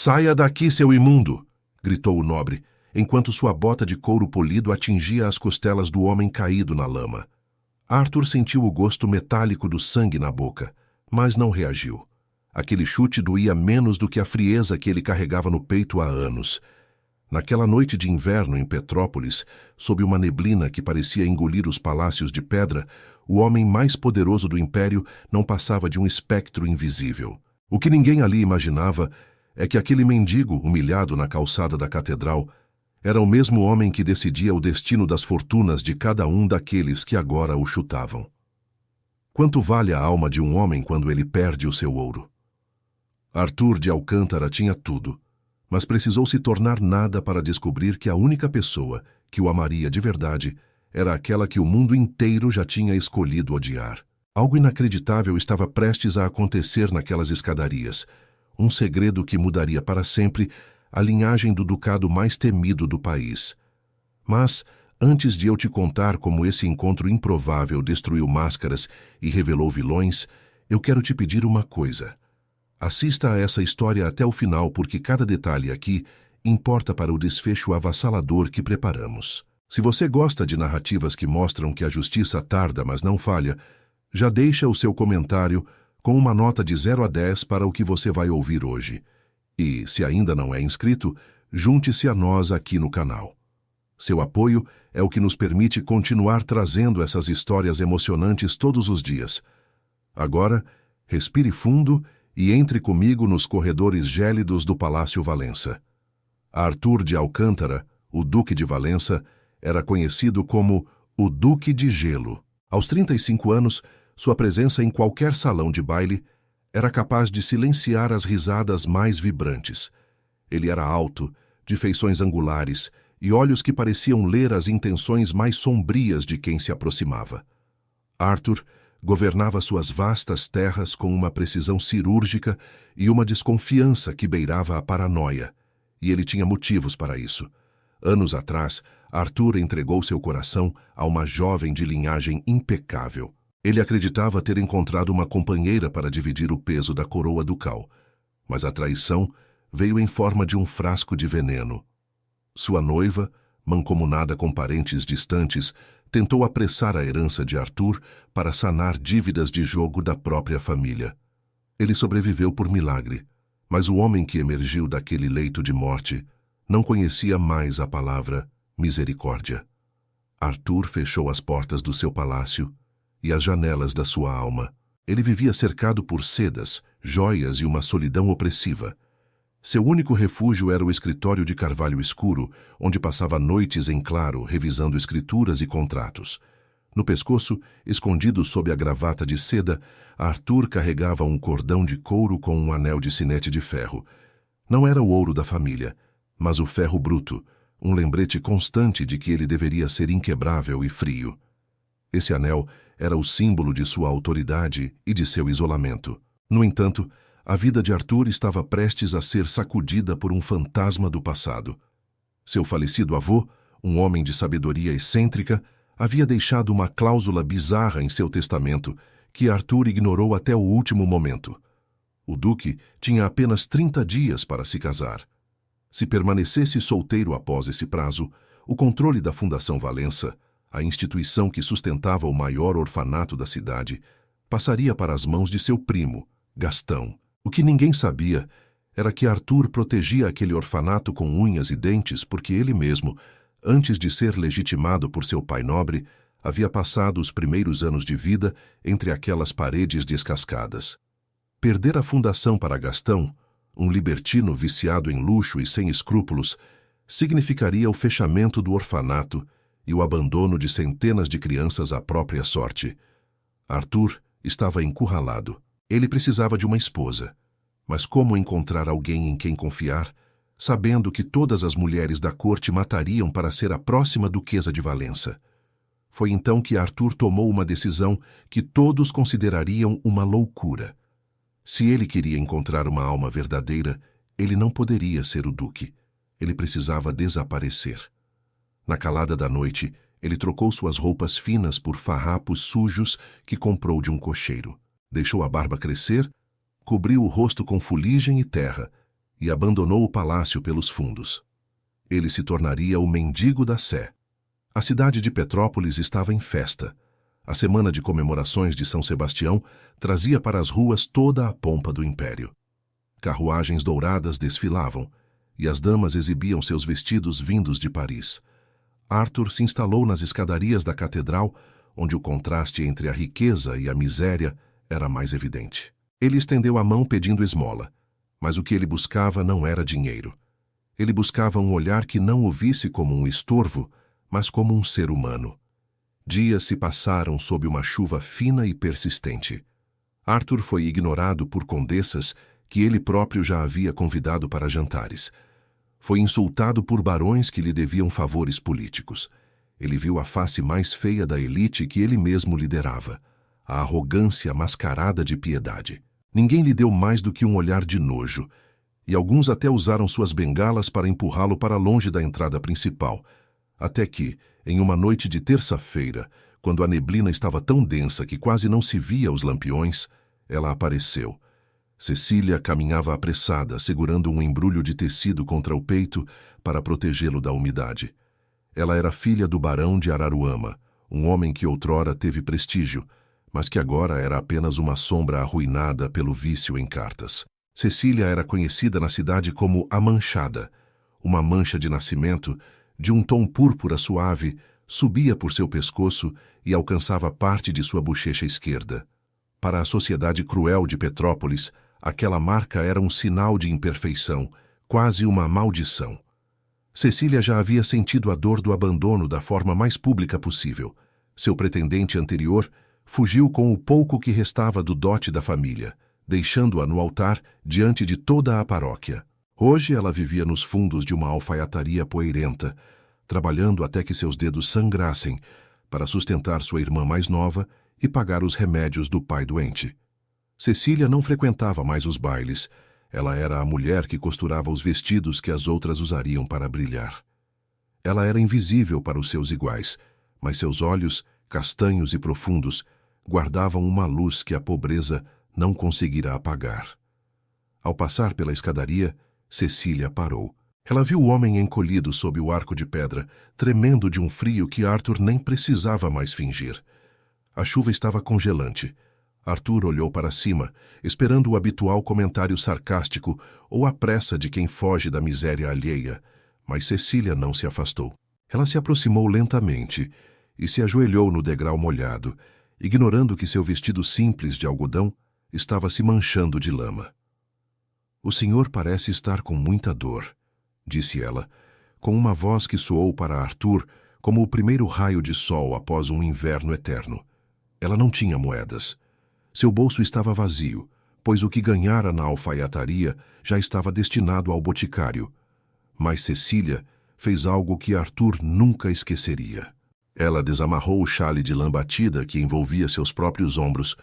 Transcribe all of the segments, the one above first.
Saia daqui, seu imundo! Gritou o nobre, enquanto sua bota de couro polido atingia as costelas do homem caído na lama. Arthur sentiu o gosto metálico do sangue na boca, mas não reagiu. Aquele chute doía menos do que a frieza que ele carregava no peito há anos. Naquela noite de inverno em Petrópolis, sob uma neblina que parecia engolir os palácios de pedra, o homem mais poderoso do império não passava de um espectro invisível. O que ninguém ali imaginava é que aquele mendigo, humilhado na calçada da catedral, era o mesmo homem que decidia o destino das fortunas de cada um daqueles que agora o chutavam. Quanto vale a alma de um homem quando ele perde o seu ouro? Arthur de Alcântara tinha tudo, mas precisou se tornar nada para descobrir que a única pessoa que o amaria de verdade era aquela que o mundo inteiro já tinha escolhido odiar. Algo inacreditável estava prestes a acontecer naquelas escadarias, um segredo que mudaria para sempre a linhagem do ducado mais temido do país. Mas, antes de eu te contar como esse encontro improvável destruiu máscaras e revelou vilões, eu quero te pedir uma coisa. Assista a essa história até o final, porque cada detalhe aqui importa para o desfecho avassalador que preparamos. Se você gosta de narrativas que mostram que a justiça tarda, mas não falha, já deixa o seu comentário com uma nota de 0 a 10 para o que você vai ouvir hoje. E, se ainda não é inscrito, junte-se a nós aqui no canal. Seu apoio é o que nos permite continuar trazendo essas histórias emocionantes todos os dias. Agora, respire fundo e entre comigo nos corredores gélidos do Palácio Valença. Arthur de Alcântara, o Duque de Valença, era conhecido como o Duque de Gelo. Aos 35 anos, sua presença em qualquer salão de baile era capaz de silenciar as risadas mais vibrantes. Ele era alto, de feições angulares e olhos que pareciam ler as intenções mais sombrias de quem se aproximava. Arthur governava suas vastas terras com uma precisão cirúrgica e uma desconfiança que beirava a paranoia, e ele tinha motivos para isso. Anos atrás, Arthur entregou seu coração a uma jovem de linhagem impecável. Ele acreditava ter encontrado uma companheira para dividir o peso da coroa ducal, mas a traição veio em forma de um frasco de veneno. Sua noiva, mancomunada com parentes distantes, tentou apressar a herança de Arthur para sanar dívidas de jogo da própria família. Ele sobreviveu por milagre, mas o homem que emergiu daquele leito de morte não conhecia mais a palavra misericórdia. Arthur fechou as portas do seu palácio e as janelas da sua alma. Ele vivia cercado por sedas, joias e uma solidão opressiva. Seu único refúgio era o escritório de carvalho escuro, onde passava noites em claro, revisando escrituras e contratos. No pescoço, escondido sob a gravata de seda, Arthur carregava um cordão de couro com um anel de sinete de ferro. Não era o ouro da família, mas o ferro bruto, um lembrete constante de que ele deveria ser inquebrável e frio. Esse anel era o símbolo de sua autoridade e de seu isolamento. No entanto, a vida de Arthur estava prestes a ser sacudida por um fantasma do passado. Seu falecido avô, um homem de sabedoria excêntrica, havia deixado uma cláusula bizarra em seu testamento que Arthur ignorou até o último momento. O duque tinha apenas 30 dias para se casar. Se permanecesse solteiro após esse prazo, o controle da Fundação Valença, a instituição que sustentava o maior orfanato da cidade, passaria para as mãos de seu primo, Gastão. O que ninguém sabia era que Arthur protegia aquele orfanato com unhas e dentes porque ele mesmo, antes de ser legitimado por seu pai nobre, havia passado os primeiros anos de vida entre aquelas paredes descascadas. Perder a fundação para Gastão, um libertino viciado em luxo e sem escrúpulos, significaria o fechamento do orfanato e o abandono de centenas de crianças à própria sorte. Arthur estava encurralado. Ele precisava de uma esposa. Mas como encontrar alguém em quem confiar, sabendo que todas as mulheres da corte matariam para ser a próxima duquesa de Valença? Foi então que Arthur tomou uma decisão que todos considerariam uma loucura. Se ele queria encontrar uma alma verdadeira, ele não poderia ser o duque. Ele precisava desaparecer. Na calada da noite, ele trocou suas roupas finas por farrapos sujos que comprou de um cocheiro. Deixou a barba crescer, cobriu o rosto com fuligem e terra e abandonou o palácio pelos fundos. Ele se tornaria o mendigo da Sé. A cidade de Petrópolis estava em festa. A semana de comemorações de São Sebastião trazia para as ruas toda a pompa do império. Carruagens douradas desfilavam, e as damas exibiam seus vestidos vindos de Paris. Arthur se instalou nas escadarias da catedral, onde o contraste entre a riqueza e a miséria era mais evidente. Ele estendeu a mão pedindo esmola, mas o que ele buscava não era dinheiro. Ele buscava um olhar que não o visse como um estorvo, mas como um ser humano. Dias se passaram sob uma chuva fina e persistente. Arthur foi ignorado por condessas que ele próprio já havia convidado para jantares. Foi insultado por barões que lhe deviam favores políticos. Ele viu a face mais feia da elite que ele mesmo liderava, a arrogância mascarada de piedade. Ninguém lhe deu mais do que um olhar de nojo, e alguns até usaram suas bengalas para empurrá-lo para longe da entrada principal, até que, em uma noite de terça-feira, quando a neblina estava tão densa que quase não se via os lampiões, ela apareceu. Cecília caminhava apressada, segurando um embrulho de tecido contra o peito para protegê-lo da umidade. Ela era filha do barão de Araruama, um homem que outrora teve prestígio, mas que agora era apenas uma sombra arruinada pelo vício em cartas. Cecília era conhecida na cidade como a Manchada. Uma mancha de nascimento, de um tom púrpura suave, subia por seu pescoço e alcançava parte de sua bochecha esquerda. Para a sociedade cruel de Petrópolis, aquela marca era um sinal de imperfeição, quase uma maldição. Cecília já havia sentido a dor do abandono da forma mais pública possível. Seu pretendente anterior fugiu com o pouco que restava do dote da família, deixando-a no altar diante de toda a paróquia. Hoje ela vivia nos fundos de uma alfaiataria poeirenta, trabalhando até que seus dedos sangrassem para sustentar sua irmã mais nova e pagar os remédios do pai doente. Cecília não frequentava mais os bailes. Ela era a mulher que costurava os vestidos que as outras usariam para brilhar. Ela era invisível para os seus iguais, mas seus olhos, castanhos e profundos, guardavam uma luz que a pobreza não conseguirá apagar. Ao passar pela escadaria, Cecília parou. Ela viu o homem encolhido sob o arco de pedra, tremendo de um frio que Arthur nem precisava mais fingir. A chuva estava congelante. Arthur olhou para cima, esperando o habitual comentário sarcástico ou a pressa de quem foge da miséria alheia, mas Cecília não se afastou. Ela se aproximou lentamente e se ajoelhou no degrau molhado, ignorando que seu vestido simples de algodão estava se manchando de lama. "O senhor parece estar com muita dor", disse ela, com uma voz que soou para Arthur como o primeiro raio de sol após um inverno eterno. Ela não tinha moedas. Seu bolso estava vazio, pois o que ganhara na alfaiataria já estava destinado ao boticário. Mas Cecília fez algo que Arthur nunca esqueceria. Ela desamarrou o xale de lã batida que envolvia seus próprios ombros,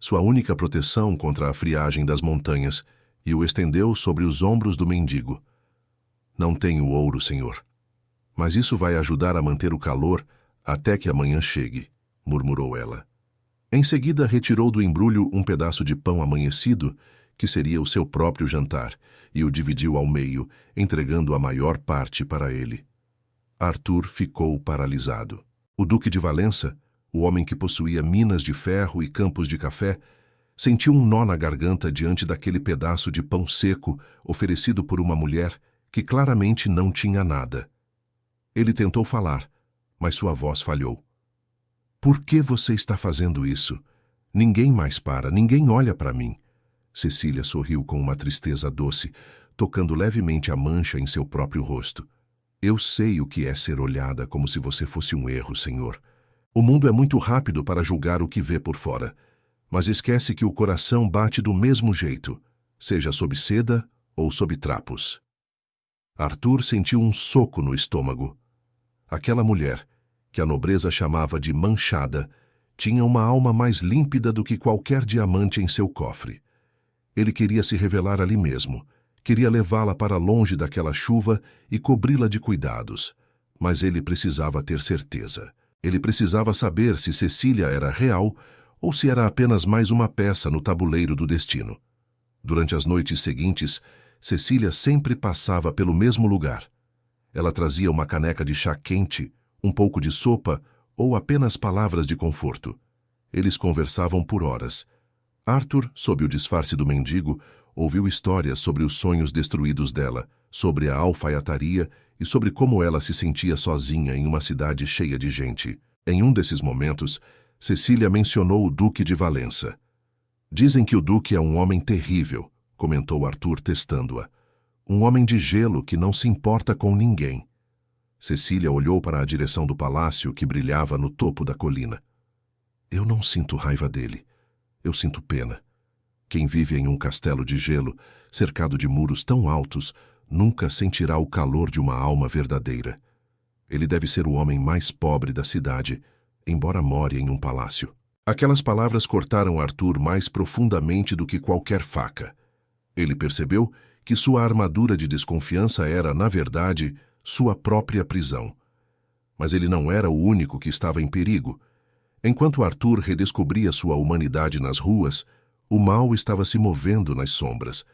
sua única proteção contra a friagem das montanhas, e o estendeu sobre os ombros do mendigo. "Não tenho ouro, senhor, mas isso vai ajudar a manter o calor até que amanhã chegue", murmurou ela. Em seguida, retirou do embrulho um pedaço de pão amanhecido, que seria o seu próprio jantar, e o dividiu ao meio, entregando a maior parte para ele. Arthur ficou paralisado. O Duque de Valença, o homem que possuía minas de ferro e campos de café, sentiu um nó na garganta diante daquele pedaço de pão seco oferecido por uma mulher que claramente não tinha nada. Ele tentou falar, mas sua voz falhou. "Por que você está fazendo isso? Ninguém mais para, ninguém olha para mim." Cecília sorriu com uma tristeza doce, tocando levemente a mancha em seu próprio rosto. "Eu sei o que é ser olhada como se você fosse um erro, senhor. O mundo é muito rápido para julgar o que vê por fora, mas esquece que o coração bate do mesmo jeito, seja sob seda ou sob trapos." Arthur sentiu um soco no estômago. Aquela mulher, que a nobreza chamava de Manchada, tinha uma alma mais límpida do que qualquer diamante em seu cofre. Ele queria se revelar ali mesmo, queria levá-la para longe daquela chuva e cobri-la de cuidados, mas ele precisava ter certeza. Ele precisava saber se Cecília era real ou se era apenas mais uma peça no tabuleiro do destino. Durante as noites seguintes, Cecília sempre passava pelo mesmo lugar. Ela trazia uma caneca de chá quente, um pouco de sopa ou apenas palavras de conforto. Eles conversavam por horas. Arthur, sob o disfarce do mendigo, ouviu histórias sobre os sonhos destruídos dela, sobre a alfaiataria e sobre como ela se sentia sozinha em uma cidade cheia de gente. Em um desses momentos, Cecília mencionou o Duque de Valença. Dizem que o Duque é um homem terrível, comentou Arthur testando-a. Um homem de gelo que não se importa com ninguém. Cecília olhou para a direção do palácio que brilhava no topo da colina. Eu não sinto raiva dele. Eu sinto pena. Quem vive em um castelo de gelo, cercado de muros tão altos, nunca sentirá o calor de uma alma verdadeira. Ele deve ser o homem mais pobre da cidade, embora more em um palácio. Aquelas palavras cortaram Arthur mais profundamente do que qualquer faca. Ele percebeu que sua armadura de desconfiança era, na verdade, sua própria prisão. Mas ele não era o único que estava em perigo. Enquanto Arthur redescobria sua humanidade nas ruas, o mal estava se movendo nas sombras.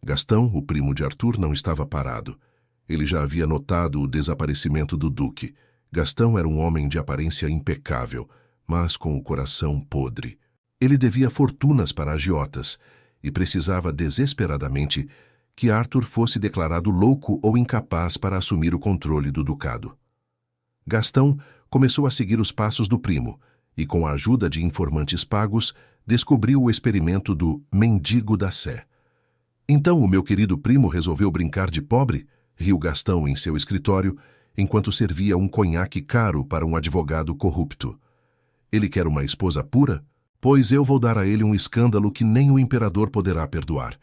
Gastão, o primo de Arthur, não estava parado. Ele já havia notado o desaparecimento do Duque. Gastão era um homem de aparência impecável, mas com o coração podre. Ele devia fortunas para agiotas e precisava desesperadamente que Arthur fosse declarado louco ou incapaz para assumir o controle do ducado. Gastão começou a seguir os passos do primo e, com a ajuda de informantes pagos, descobriu o experimento do mendigo da Sé. Então o meu querido primo resolveu brincar de pobre? Riu Gastão em seu escritório, enquanto servia um conhaque caro para um advogado corrupto. Ele quer uma esposa pura? Pois eu vou dar a ele um escândalo que nem o imperador poderá perdoar.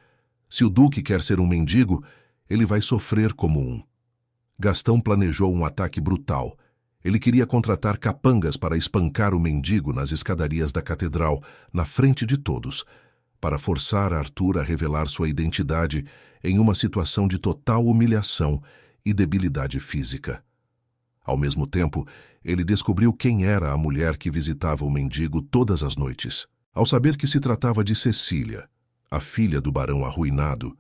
Se o duque quer ser um mendigo, ele vai sofrer como um. Gastão planejou um ataque brutal. Ele queria contratar capangas para espancar o mendigo nas escadarias da catedral, na frente de todos, para forçar Arthur a revelar sua identidade em uma situação de total humilhação e debilidade física. Ao mesmo tempo, ele descobriu quem era a mulher que visitava o mendigo todas as noites. Ao saber que se tratava de Cecília, a filha do barão arruinado,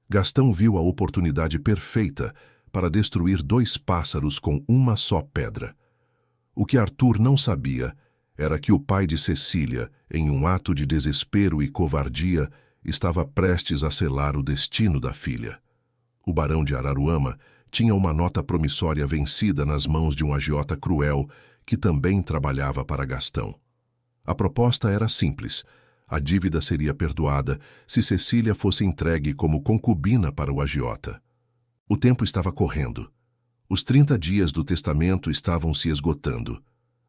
Gastão viu a oportunidade perfeita para destruir 2 pássaros com uma só pedra. O que Arthur não sabia era que o pai de Cecília, em um ato de desespero e covardia, estava prestes a selar o destino da filha. O barão de Araruama tinha uma nota promissória vencida nas mãos de um agiota cruel que também trabalhava para Gastão. A proposta era simples. A dívida seria perdoada se Cecília fosse entregue como concubina para o agiota. O tempo estava correndo. Os 30 dias do testamento estavam se esgotando.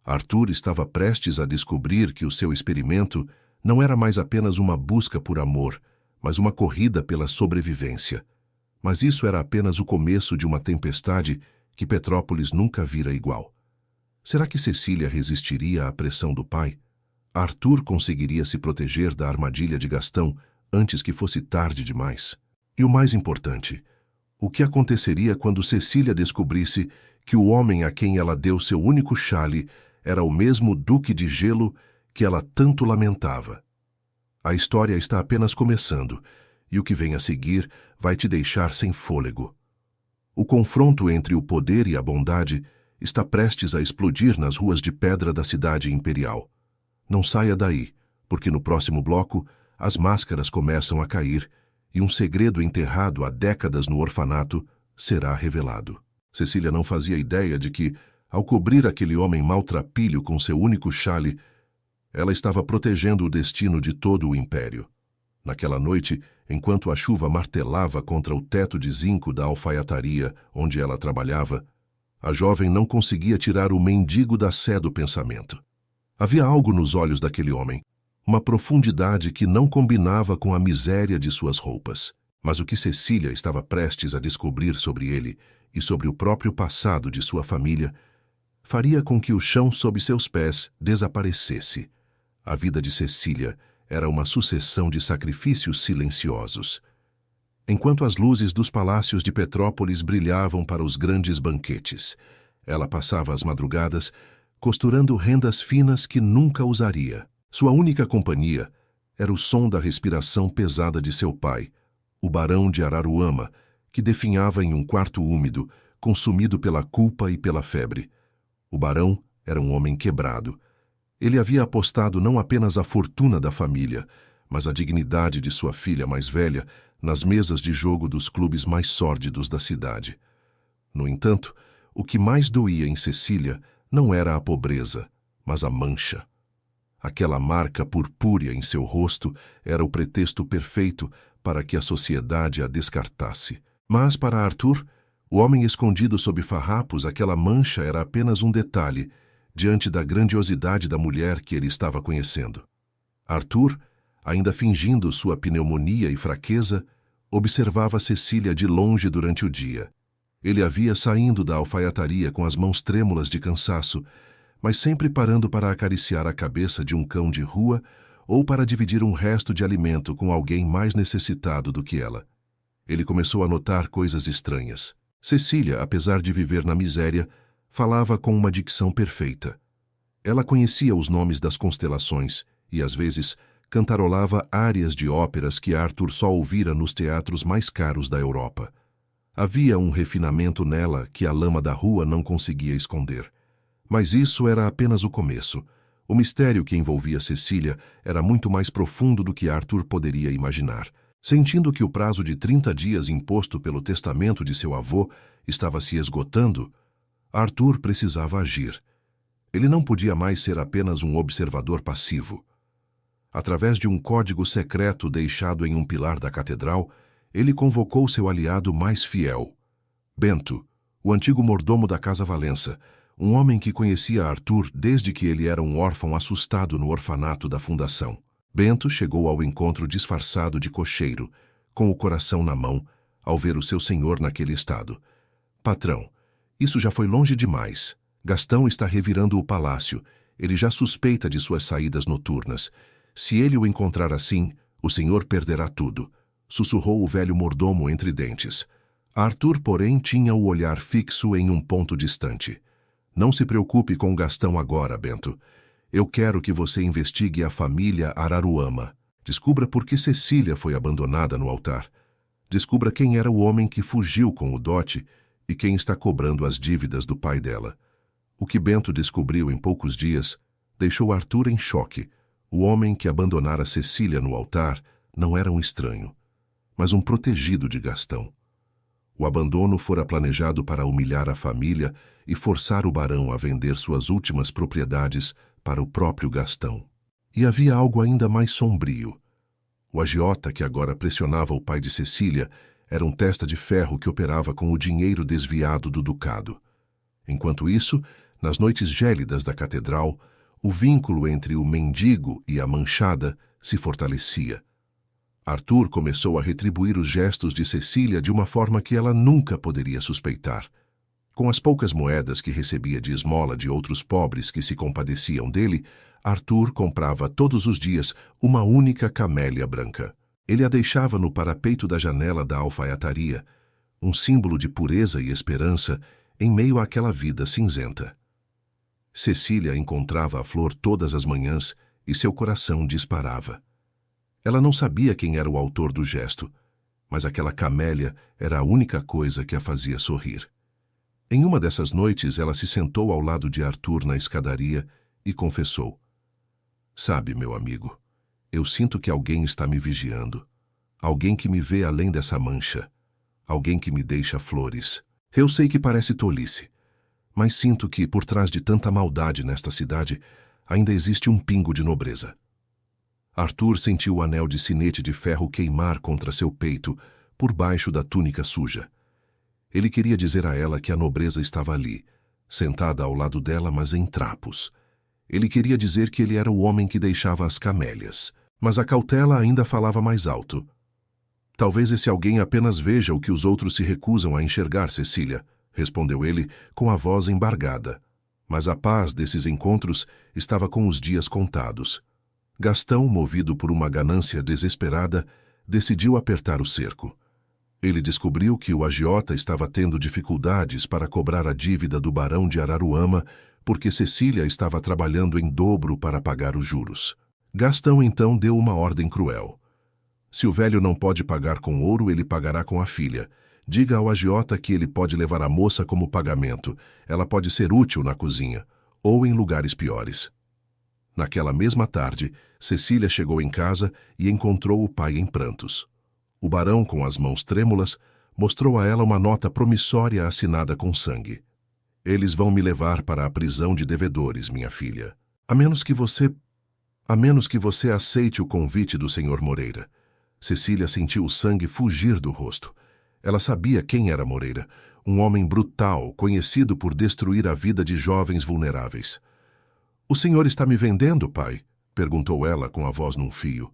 Arthur estava prestes a descobrir que o seu experimento não era mais apenas uma busca por amor, mas uma corrida pela sobrevivência. Mas isso era apenas o começo de uma tempestade que Petrópolis nunca vira igual. Será que Cecília resistiria à pressão do pai? Arthur conseguiria se proteger da armadilha de Gastão antes que fosse tarde demais? E o mais importante, o que aconteceria quando Cecília descobrisse que o homem a quem ela deu seu único xale era o mesmo Duque de Gelo que ela tanto lamentava? A história está apenas começando, e o que vem a seguir vai te deixar sem fôlego. O confronto entre o poder e a bondade está prestes a explodir nas ruas de pedra da cidade imperial. Não saia daí, porque no próximo bloco as máscaras começam a cair e um segredo enterrado há décadas no orfanato será revelado. Cecília não fazia ideia de que, ao cobrir aquele homem maltrapilho com seu único xale, ela estava protegendo o destino de todo o império. Naquela noite, enquanto a chuva martelava contra o teto de zinco da alfaiataria onde ela trabalhava, a jovem não conseguia tirar o mendigo da sé do pensamento. Havia algo nos olhos daquele homem, uma profundidade que não combinava com a miséria de suas roupas. Mas o que Cecília estava prestes a descobrir sobre ele e sobre o próprio passado de sua família faria com que o chão sob seus pés desaparecesse. A vida de Cecília era uma sucessão de sacrifícios silenciosos. Enquanto as luzes dos palácios de Petrópolis brilhavam para os grandes banquetes, ela passava as madrugadas costurando rendas finas que nunca usaria. Sua única companhia era o som da respiração pesada de seu pai, o barão de Araruama, que definhava em um quarto úmido, consumido pela culpa e pela febre. O barão era um homem quebrado. Ele havia apostado não apenas a fortuna da família, mas a dignidade de sua filha mais velha nas mesas de jogo dos clubes mais sórdidos da cidade. No entanto, o que mais doía em Cecília não era a pobreza, mas a mancha. Aquela marca purpúrea em seu rosto era o pretexto perfeito para que a sociedade a descartasse. Mas para Arthur, o homem escondido sob farrapos, aquela mancha era apenas um detalhe diante da grandiosidade da mulher que ele estava conhecendo. Arthur, ainda fingindo sua pneumonia e fraqueza, observava Cecília de longe durante o dia. Ele a via saindo da alfaiataria com as mãos trêmulas de cansaço, mas sempre parando para acariciar a cabeça de um cão de rua ou para dividir um resto de alimento com alguém mais necessitado do que ela. Ele começou a notar coisas estranhas. Cecília, apesar de viver na miséria, falava com uma dicção perfeita. Ela conhecia os nomes das constelações e, às vezes, cantarolava árias de óperas que Arthur só ouvira nos teatros mais caros da Europa. Havia um refinamento nela que a lama da rua não conseguia esconder. Mas isso era apenas o começo. O mistério que envolvia Cecília era muito mais profundo do que Arthur poderia imaginar. Sentindo que o prazo de 30 dias imposto pelo testamento de seu avô estava se esgotando, Arthur precisava agir. Ele não podia mais ser apenas um observador passivo. Através de um código secreto deixado em um pilar da catedral, ele convocou seu aliado mais fiel, Bento, o antigo mordomo da Casa Valença, um homem que conhecia Arthur desde que ele era um órfão assustado no orfanato da fundação. Bento chegou ao encontro disfarçado de cocheiro, com o coração na mão, ao ver o seu senhor naquele estado. Patrão, isso já foi longe demais. Gastão está revirando o palácio. Ele já suspeita de suas saídas noturnas. Se ele o encontrar assim, o senhor perderá tudo, sussurrou o velho mordomo entre dentes. Arthur, porém, tinha o olhar fixo em um ponto distante. Não se preocupe com Gastão agora, Bento. Eu quero que você investigue a família Araruama. Descubra por que Cecília foi abandonada no altar. Descubra quem era o homem que fugiu com o dote e quem está cobrando as dívidas do pai dela. O que Bento descobriu em poucos dias deixou Arthur em choque. O homem que abandonara Cecília no altar não era um estranho, mas um protegido de Gastão. O abandono fora planejado para humilhar a família e forçar o barão a vender suas últimas propriedades para o próprio Gastão. E havia algo ainda mais sombrio. O agiota que agora pressionava o pai de Cecília era um testa de ferro que operava com o dinheiro desviado do ducado. Enquanto isso, nas noites gélidas da catedral, o vínculo entre o mendigo e a manchada se fortalecia. Arthur começou a retribuir os gestos de Cecília de uma forma que ela nunca poderia suspeitar. Com as poucas moedas que recebia de esmola de outros pobres que se compadeciam dele, Arthur comprava todos os dias uma única camélia branca. Ele a deixava no parapeito da janela da alfaiataria, um símbolo de pureza e esperança em meio àquela vida cinzenta. Cecília encontrava a flor todas as manhãs e seu coração disparava. Ela não sabia quem era o autor do gesto, mas aquela camélia era a única coisa que a fazia sorrir. Em uma dessas noites, ela se sentou ao lado de Arthur na escadaria e confessou: "Sabe, meu amigo, eu sinto que alguém está me vigiando. Alguém que me vê além dessa mancha. Alguém que me deixa flores. Eu sei que parece tolice, mas sinto que, por trás de tanta maldade nesta cidade, ainda existe um pingo de nobreza." Arthur sentiu o anel de sinete de ferro queimar contra seu peito, por baixo da túnica suja. Ele queria dizer a ela que a nobreza estava ali, sentada ao lado dela, mas em trapos. Ele queria dizer que ele era o homem que deixava as camélias, mas a cautela ainda falava mais alto. "Talvez esse alguém apenas veja o que os outros se recusam a enxergar, Cecília", respondeu ele com a voz embargada. Mas a paz desses encontros estava com os dias contados. Gastão, movido por uma ganância desesperada, decidiu apertar o cerco. Ele descobriu que o agiota estava tendo dificuldades para cobrar a dívida do barão de Araruama porque Cecília estava trabalhando em dobro para pagar os juros. Gastão então deu uma ordem cruel. Se o velho não pode pagar com ouro, ele pagará com a filha. Diga ao agiota que ele pode levar a moça como pagamento. Ela pode ser útil na cozinha, ou em lugares piores. Naquela mesma tarde, Cecília chegou em casa e encontrou o pai em prantos. O barão, com as mãos trêmulas, mostrou a ela uma nota promissória assinada com sangue. Eles vão me levar para a prisão de devedores, minha filha. A menos que você aceite o convite do Sr. Moreira. Cecília sentiu o sangue fugir do rosto. Ela sabia quem era Moreira, um homem brutal, conhecido por destruir a vida de jovens vulneráveis. "O senhor está me vendendo, pai?" perguntou ela com a voz num fio.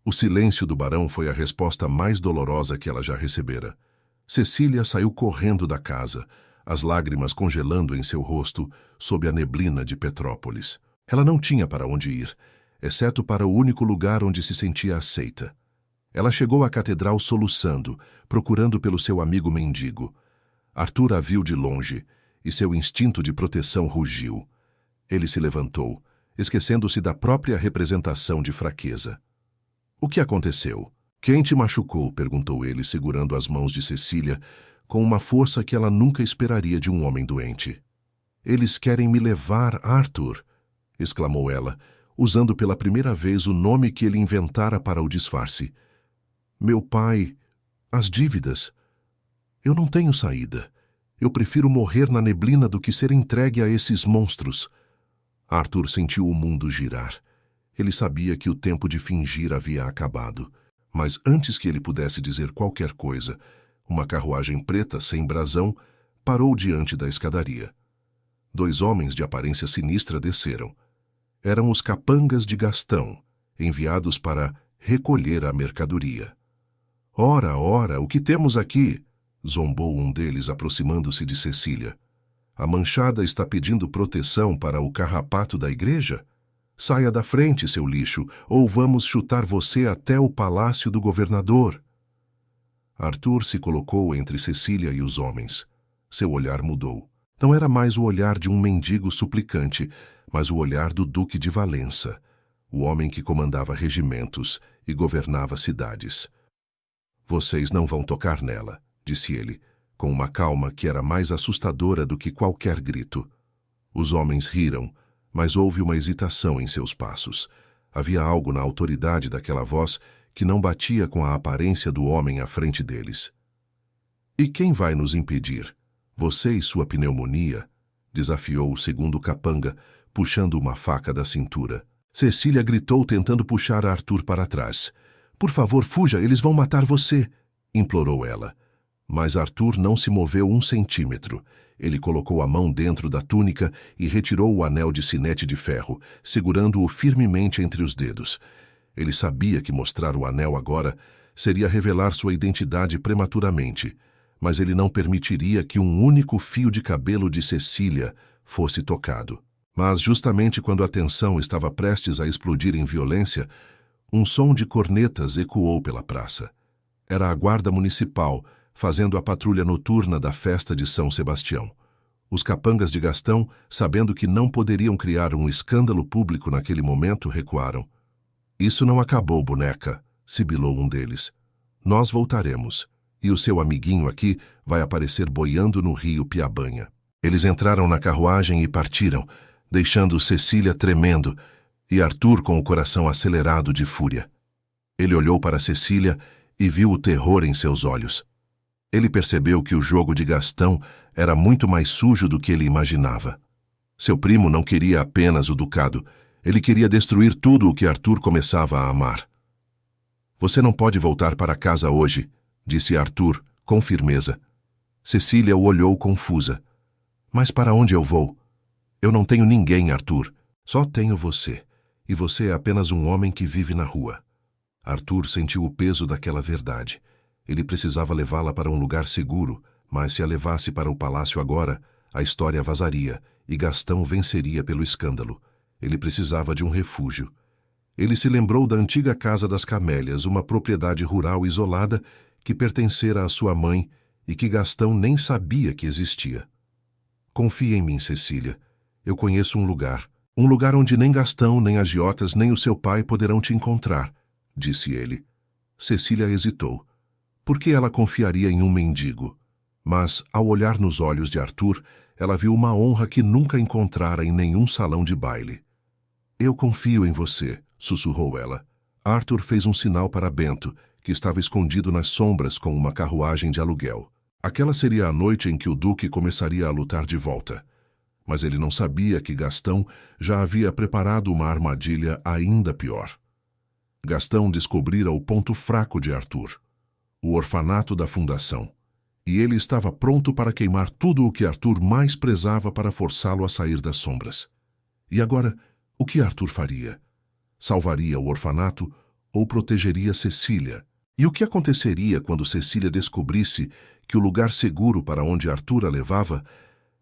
O silêncio do barão foi a resposta mais dolorosa que ela já recebera. Cecília saiu correndo da casa, as lágrimas congelando em seu rosto sob a neblina de Petrópolis. Ela não tinha para onde ir, exceto para o único lugar onde se sentia aceita. Ela chegou à catedral soluçando, procurando pelo seu amigo mendigo. Arthur a viu de longe, e seu instinto de proteção rugiu. Ele se levantou, esquecendo-se da própria representação de fraqueza. "O que aconteceu? Quem te machucou?" perguntou ele, segurando as mãos de Cecília, com uma força que ela nunca esperaria de um homem doente. "Eles querem me levar, Arthur!" exclamou ela, usando pela primeira vez o nome que ele inventara para o disfarce. "Meu pai, as dívidas. Eu não tenho saída. Eu prefiro morrer na neblina do que ser entregue a esses monstros." Arthur sentiu o mundo girar. Ele sabia que o tempo de fingir havia acabado. Mas antes que ele pudesse dizer qualquer coisa, uma carruagem preta sem brasão parou diante da escadaria. 2 homens de aparência sinistra desceram. Eram os capangas de Gastão, enviados para recolher a mercadoria. "Ora, ora, o que temos aqui?" zombou um deles, aproximando-se de Cecília. "A manchada está pedindo proteção para o carrapato da igreja? Saia da frente, seu lixo, ou vamos chutar você até o palácio do governador." Arthur se colocou entre Cecília e os homens. Seu olhar mudou. Não era mais o olhar de um mendigo suplicante, mas o olhar do Duque de Valença, o homem que comandava regimentos e governava cidades. "Vocês não vão tocar nela", disse ele, com uma calma que era mais assustadora do que qualquer grito. Os homens riram, mas houve uma hesitação em seus passos. Havia algo na autoridade daquela voz que não batia com a aparência do homem à frente deles. "E quem vai nos impedir? Você e sua pneumonia?" desafiou o segundo capanga, puxando uma faca da cintura. Cecília gritou, tentando puxar Arthur para trás. "Por favor, fuja, eles vão matar você", implorou ela. Mas Arthur não se moveu 1 centímetro. Ele colocou a mão dentro da túnica e retirou o anel de sinete de ferro, segurando-o firmemente entre os dedos. Ele sabia que mostrar o anel agora seria revelar sua identidade prematuramente, mas ele não permitiria que um único fio de cabelo de Cecília fosse tocado. Mas justamente quando a tensão estava prestes a explodir em violência, um som de cornetas ecoou pela praça. Era a guarda municipal, fazendo a patrulha noturna da festa de São Sebastião. Os capangas de Gastão, sabendo que não poderiam criar um escândalo público naquele momento, recuaram. "Isso não acabou, boneca", sibilou um deles. "Nós voltaremos, e o seu amiguinho aqui vai aparecer boiando no rio Piabanha." Eles entraram na carruagem e partiram, deixando Cecília tremendo e Arthur com o coração acelerado de fúria. Ele olhou para Cecília e viu o terror em seus olhos. Ele percebeu que o jogo de Gastão era muito mais sujo do que ele imaginava. Seu primo não queria apenas o ducado, ele queria destruir tudo o que Arthur começava a amar. "Você não pode voltar para casa hoje", disse Arthur, com firmeza. Cecília o olhou confusa. "Mas para onde eu vou? Eu não tenho ninguém, Arthur. Só tenho você, e você é apenas um homem que vive na rua." Arthur sentiu o peso daquela verdade. Ele precisava levá-la para um lugar seguro, mas se a levasse para o palácio agora, a história vazaria e Gastão venceria pelo escândalo. Ele precisava de um refúgio. Ele se lembrou da antiga Casa das Camélias, uma propriedade rural isolada que pertencera à sua mãe e que Gastão nem sabia que existia. "Confie em mim, Cecília. Eu conheço um lugar onde nem Gastão, nem agiotas, nem o seu pai poderão te encontrar", disse ele. Cecília hesitou. Por que ela confiaria em um mendigo? Mas, ao olhar nos olhos de Arthur, ela viu uma honra que nunca encontrara em nenhum salão de baile. Eu confio em você, sussurrou ela. Arthur fez um sinal para Bento, que estava escondido nas sombras com uma carruagem de aluguel. Aquela seria a noite em que o duque começaria a lutar de volta. Mas ele não sabia que Gastão já havia preparado uma armadilha ainda pior. Gastão descobrira o ponto fraco de Arthur, o orfanato da fundação, e ele estava pronto para queimar tudo o que Arthur mais prezava para forçá-lo a sair das sombras. E agora, o que Arthur faria? Salvaria o orfanato ou protegeria Cecília? E o que aconteceria quando Cecília descobrisse que o lugar seguro para onde Arthur a levava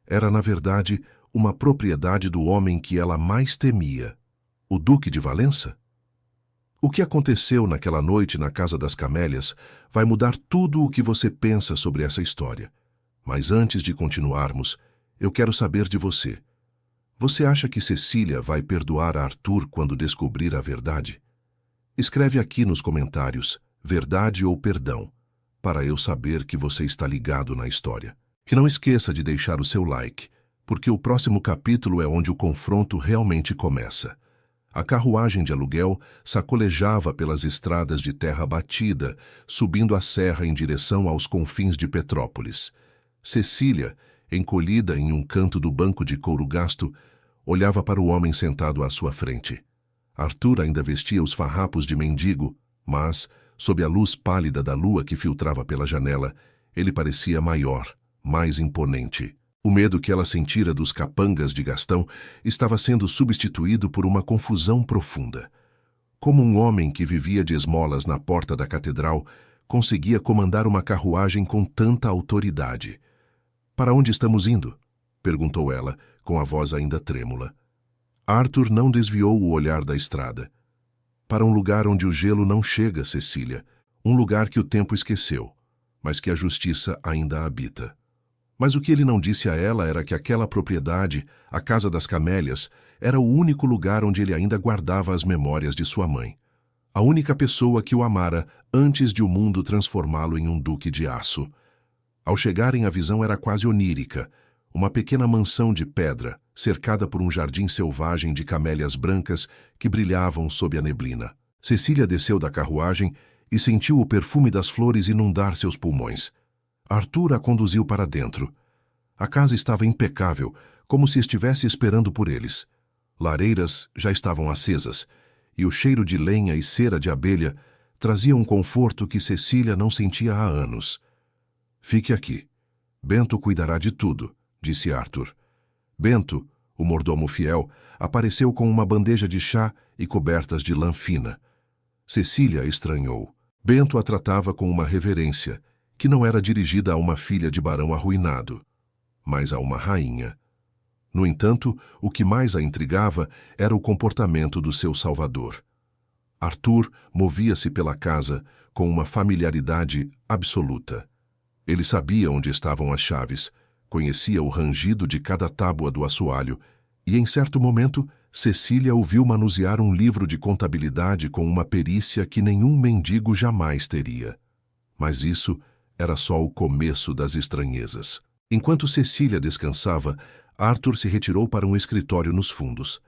era, na verdade, uma propriedade do homem que ela mais temia, o Duque de Valença? O que aconteceu naquela noite na Casa das Camélias vai mudar tudo o que você pensa sobre essa história. Mas antes de continuarmos, eu quero saber de você. Você acha que Cecília vai perdoar a Arthur quando descobrir a verdade? Escreve aqui nos comentários, verdade ou perdão, para eu saber que você está ligado na história. E não esqueça de deixar o seu like, porque o próximo capítulo é onde o confronto realmente começa. A carruagem de aluguel sacolejava pelas estradas de terra batida, subindo a serra em direção aos confins de Petrópolis. Cecília, encolhida em um canto do banco de couro gasto, olhava para o homem sentado à sua frente. Arthur ainda vestia os farrapos de mendigo, mas, sob a luz pálida da lua que filtrava pela janela, ele parecia maior, mais imponente. O medo que ela sentira dos capangas de Gastão estava sendo substituído por uma confusão profunda. Como um homem que vivia de esmolas na porta da catedral conseguia comandar uma carruagem com tanta autoridade? "Para onde estamos indo?" perguntou ela, com a voz ainda trêmula. Arthur não desviou o olhar da estrada. "Para um lugar onde o gelo não chega, Cecília. Um lugar que o tempo esqueceu, mas que a justiça ainda habita." Mas o que ele não disse a ela era que aquela propriedade, a Casa das Camélias, era o único lugar onde ele ainda guardava as memórias de sua mãe. A única pessoa que o amara antes de o mundo transformá-lo em um duque de aço. Ao chegarem, a visão era quase onírica. Uma pequena mansão de pedra, cercada por um jardim selvagem de camélias brancas que brilhavam sob a neblina. Cecília desceu da carruagem e sentiu o perfume das flores inundar seus pulmões. Arthur a conduziu para dentro. A casa estava impecável, como se estivesse esperando por eles. Lareiras já estavam acesas, e o cheiro de lenha e cera de abelha trazia um conforto que Cecília não sentia há anos. "Fique aqui. Bento cuidará de tudo", disse Arthur. Bento, o mordomo fiel, apareceu com uma bandeja de chá e cobertas de lã fina. Cecília estranhou. Bento a tratava com uma reverência, que não era dirigida a uma filha de barão arruinado, mas a uma rainha. No entanto, o que mais a intrigava era o comportamento do seu salvador. Arthur movia-se pela casa com uma familiaridade absoluta. Ele sabia onde estavam as chaves, conhecia o rangido de cada tábua do assoalho, e em certo momento Cecília o viu manusear um livro de contabilidade com uma perícia que nenhum mendigo jamais teria. Mas isso era só o começo das estranhezas. Enquanto Cecília descansava, Arthur se retirou para um escritório nos fundos.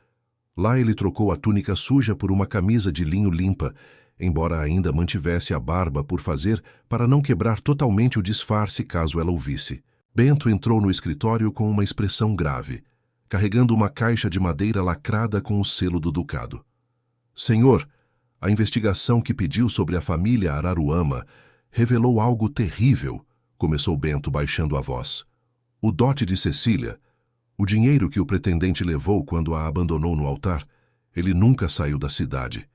Lá ele trocou a túnica suja por uma camisa de linho limpa, embora ainda mantivesse a barba por fazer para não quebrar totalmente o disfarce caso ela o visse. Bento entrou no escritório com uma expressão grave, carregando uma caixa de madeira lacrada com o selo do ducado. "Senhor, a investigação que pediu sobre a família Araruama revelou algo terrível", começou Bento baixando a voz. "O dote de Cecília, o dinheiro que o pretendente levou quando a abandonou no altar, ele nunca saiu da cidade.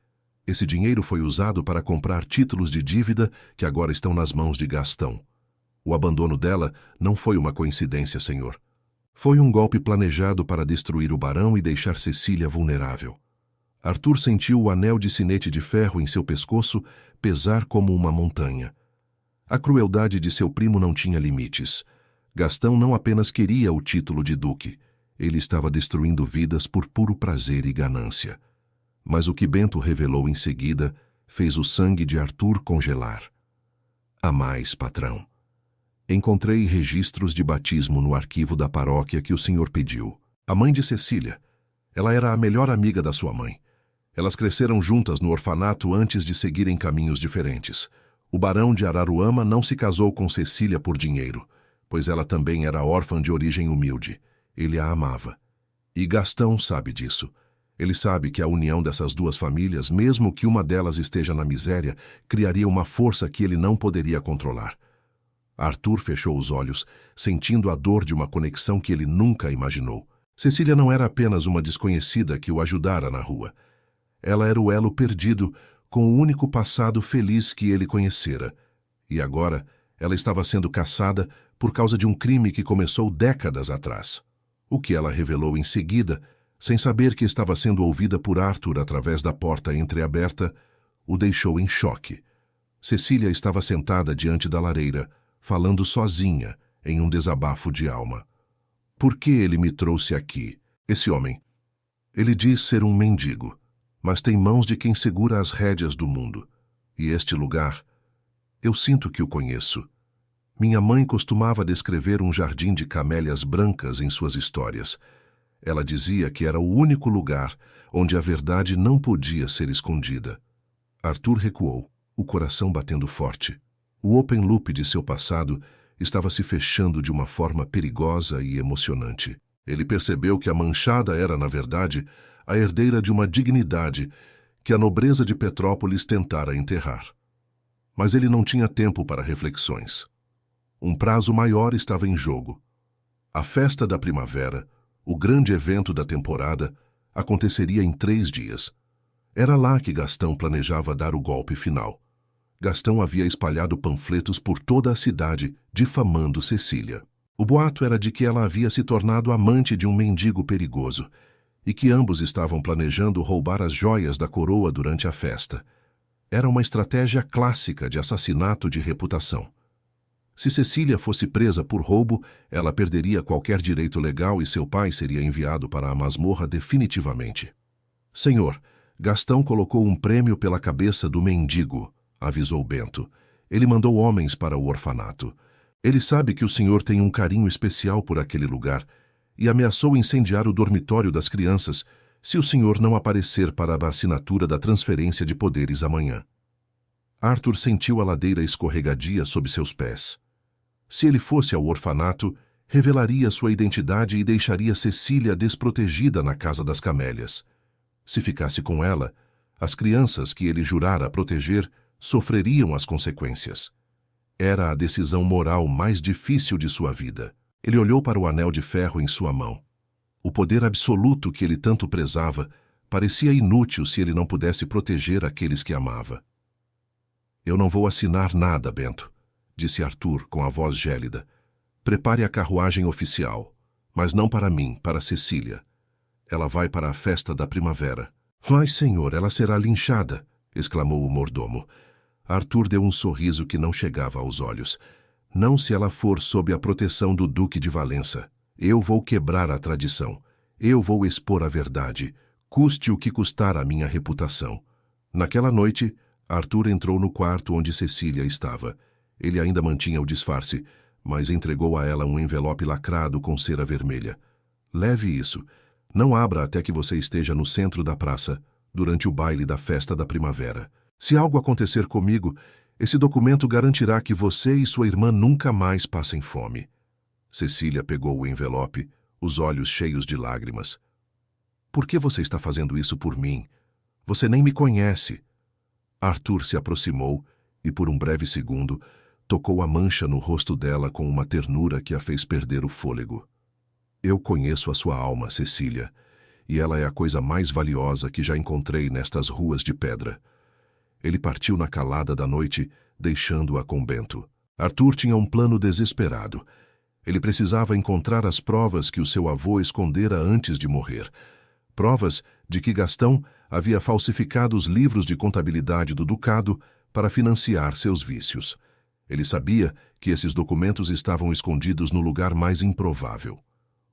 Esse dinheiro foi usado para comprar títulos de dívida que agora estão nas mãos de Gastão. O abandono dela não foi uma coincidência, senhor. Foi um golpe planejado para destruir o barão e deixar Cecília vulnerável." Arthur sentiu o anel de sinete de ferro em seu pescoço pesar como uma montanha. A crueldade de seu primo não tinha limites. Gastão não apenas queria o título de duque, ele estava destruindo vidas por puro prazer e ganância. Mas o que Bento revelou em seguida fez o sangue de Arthur congelar. A mais, patrão. Encontrei registros de batismo no arquivo da paróquia que o senhor pediu. A mãe de Cecília. Ela era a melhor amiga da sua mãe. Elas cresceram juntas no orfanato antes de seguirem caminhos diferentes. O barão de Araruama não se casou com Cecília por dinheiro, pois ela também era órfã de origem humilde. Ele a amava. E Gastão sabe disso. Ele sabe que a união dessas duas famílias, mesmo que uma delas esteja na miséria, criaria uma força que ele não poderia controlar. Arthur fechou os olhos, sentindo a dor de uma conexão que ele nunca imaginou. Cecília não era apenas uma desconhecida que o ajudara na rua. Ela era o elo perdido com o único passado feliz que ele conhecera. E agora, ela estava sendo caçada por causa de um crime que começou décadas atrás. O que ela revelou em seguida, sem saber que estava sendo ouvida por Arthur através da porta entreaberta, o deixou em choque. Cecília estava sentada diante da lareira, falando sozinha, em um desabafo de alma. Por que ele me trouxe aqui, esse homem? Ele diz ser um mendigo, mas tem mãos de quem segura as rédeas do mundo. E este lugar, eu sinto que o conheço. Minha mãe costumava descrever um jardim de camélias brancas em suas histórias. Ela dizia que era o único lugar onde a verdade não podia ser escondida. Arthur recuou, o coração batendo forte. O open loop de seu passado estava se fechando de uma forma perigosa e emocionante. Ele percebeu que a manchada era, na verdade, a herdeira de uma dignidade que a nobreza de Petrópolis tentara enterrar. Mas ele não tinha tempo para reflexões. Um prazo maior estava em jogo. A festa da primavera, o grande evento da temporada, aconteceria em 3 dias. Era lá que Gastão planejava dar o golpe final. Gastão havia espalhado panfletos por toda a cidade, difamando Cecília. O boato era de que ela havia se tornado amante de um mendigo perigoso e que ambos estavam planejando roubar as joias da coroa durante a festa. Era uma estratégia clássica de assassinato de reputação. Se Cecília fosse presa por roubo, ela perderia qualquer direito legal e seu pai seria enviado para a masmorra definitivamente. Senhor, Gastão colocou um prêmio pela cabeça do mendigo, avisou Bento. Ele mandou homens para o orfanato. Ele sabe que o senhor tem um carinho especial por aquele lugar e ameaçou incendiar o dormitório das crianças se o senhor não aparecer para a assinatura da transferência de poderes amanhã. Arthur sentiu a ladeira escorregadia sob seus pés. Se ele fosse ao orfanato, revelaria sua identidade e deixaria Cecília desprotegida na Casa das Camélias. Se ficasse com ela, as crianças que ele jurara proteger sofreriam as consequências. Era a decisão moral mais difícil de sua vida. Ele olhou para o anel de ferro em sua mão. O poder absoluto que ele tanto prezava parecia inútil se ele não pudesse proteger aqueles que amava. Eu não vou assinar nada, Bento, disse Arthur com a voz gélida. Prepare a carruagem oficial, mas não para mim, para Cecília. Ela vai para a festa da primavera. Mas, senhor, ela será linchada, exclamou o mordomo. Arthur deu um sorriso que não chegava aos olhos. Não se ela for sob a proteção do Duque de Valença. Eu vou quebrar a tradição. Eu vou expor a verdade, custe o que custar a minha reputação. Naquela noite, Arthur entrou no quarto onde Cecília estava. Ele ainda mantinha o disfarce, mas entregou a ela um envelope lacrado com cera vermelha. Leve isso. Não abra até que você esteja no centro da praça, durante o baile da festa da primavera. Se algo acontecer comigo, esse documento garantirá que você e sua irmã nunca mais passem fome. Cecília pegou o envelope, os olhos cheios de lágrimas. Por que você está fazendo isso por mim? Você nem me conhece. Arthur se aproximou e, por um breve segundo, tocou a mancha no rosto dela com uma ternura que a fez perder o fôlego. Eu conheço a sua alma, Cecília, e ela é a coisa mais valiosa que já encontrei nestas ruas de pedra. Ele partiu na calada da noite, deixando-a com Bento. Arthur tinha um plano desesperado. Ele precisava encontrar as provas que o seu avô escondera antes de morrer. Provas de que Gastão havia falsificado os livros de contabilidade do ducado para financiar seus vícios. Ele sabia que esses documentos estavam escondidos no lugar mais improvável.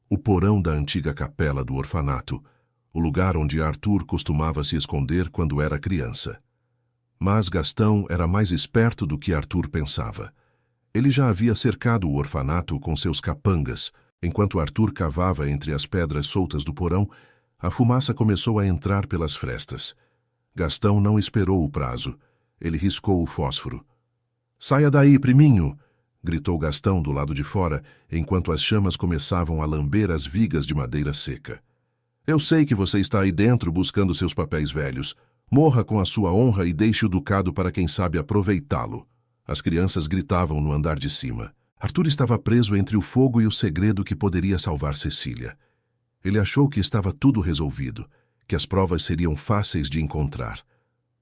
O porão da antiga capela do orfanato, o lugar onde Arthur costumava se esconder quando era criança. Mas Gastão era mais esperto do que Arthur pensava. Ele já havia cercado o orfanato com seus capangas. Enquanto Arthur cavava entre as pedras soltas do porão, a fumaça começou a entrar pelas frestas. Gastão não esperou o prazo. Ele riscou o fósforo. "Saia daí, priminho!" gritou Gastão do lado de fora, enquanto as chamas começavam a lamber as vigas de madeira seca. "Eu sei que você está aí dentro buscando seus papéis velhos. Morra com a sua honra e deixe o ducado para quem sabe aproveitá-lo." As crianças gritavam no andar de cima. Arthur estava preso entre o fogo e o segredo que poderia salvar Cecília. Ele achou que estava tudo resolvido, que as provas seriam fáceis de encontrar.